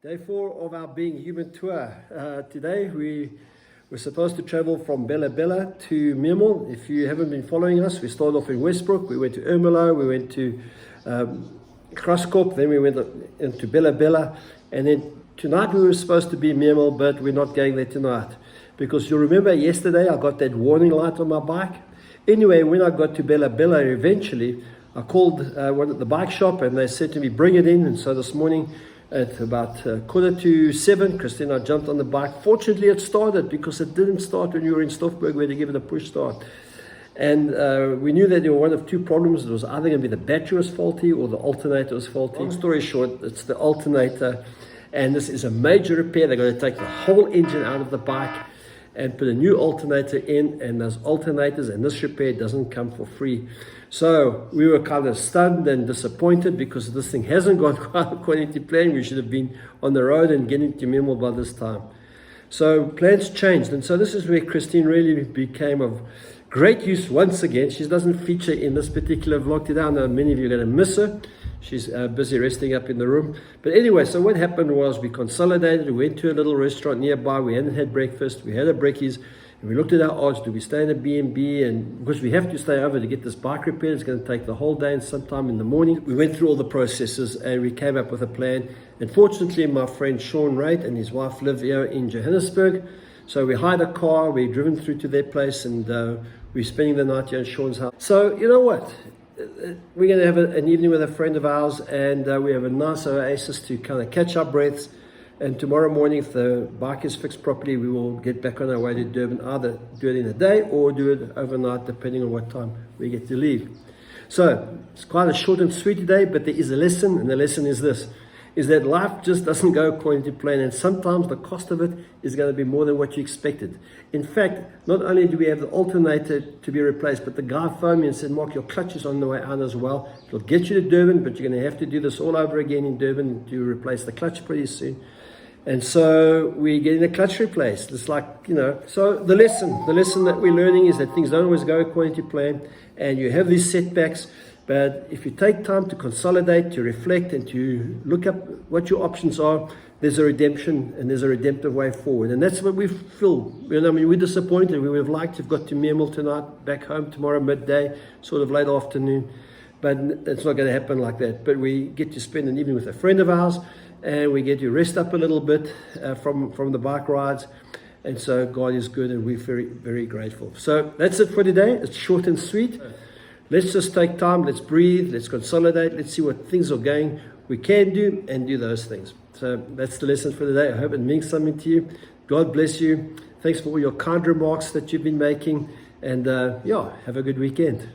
Day 4 of our Being Human tour. Today we were supposed to travel from Bella Bella to Memel. If you haven't been following us, we started off in Westbrook, we went to Mmmm, we went to Kraskorp, then we went into Bella Bella, and then tonight we were supposed to be Memel, but we're not going there tonight. Because you'll remember yesterday I got that warning light on my bike. Anyway, when I got to Bella Bella eventually, I called one at the bike shop and they said to me, bring it in. And so this morning at about 6:45, Christina jumped on the bike. Fortunately, it started because it didn't start when you were in Stoffberg. We had to give it a push start. And we knew that there were one of two problems. It was either going to be the battery was faulty or the alternator was faulty. Long story short, it's the alternator. And this is a major repair. They're going to take the whole engine out of the bike and put a new alternator in, and those alternators and this repair doesn't come for free. So we were kind of stunned and disappointed because this thing hasn't gone quite according to plan. We should have been on the road and getting to Memel by this time. So plans changed, and so this is where Christine really became of great use once again. She doesn't feature in this particular vlog today. I know many of you are going to miss her. She's busy resting up in the room. But anyway, so what happened was we consolidated. We went to a little restaurant nearby. We hadn't had breakfast. We had a brekkies. And we looked at our odds. Do we stay in a B&B? And because we have to stay over to get this bike repaired, it's going to take the whole day and sometime in the morning. We went through all the processes and we came up with a plan. And fortunately, my friend Sean Wright and his wife live here in Johannesburg. So we hired a car. We've driven through to their place and we're spending the night here in Sean's house. So you know what? We're going to have an evening with a friend of ours, and we have a nice oasis to kind of catch our breaths. And tomorrow morning, if the bike is fixed properly, we will get back on our way to Durban, either do it in a day or do it overnight, depending on what time we get to leave. So it's quite a short and sweet today, but there is a lesson, and the lesson is this, is that life just doesn't go according to plan, and sometimes the cost of it is going to be more than what you expected. In fact, not only do we have the alternator to be replaced, but the guy phoned me and said, Mark, your clutch is on the way out as well. It'll get you to Durban, but you're going to have to do this all over again in Durban to replace the clutch pretty soon. And so we're getting the clutch replaced. It's like, you know, so the lesson that we're learning is that things don't always go according to plan, and you have these setbacks. But if you take time to consolidate, to reflect, and to look up what your options are, there's a redemption and there's a redemptive way forward. And that's what we feel. You know, I mean, we're disappointed. We would have liked to have got to Memel tonight, back home tomorrow midday, sort of late afternoon. But it's not going to happen like that. But we get to spend an evening with a friend of ours, and we get to rest up a little bit from the bike rides. And so God is good, and we're very, very grateful. So that's it for today. It's short and sweet. Let's just take time, let's breathe, let's consolidate, let's see what things are going we can do and do those things. So that's the lesson for today. I hope it means something to you. God bless you. Thanks for all your kind remarks that you've been making. And yeah, have a good weekend.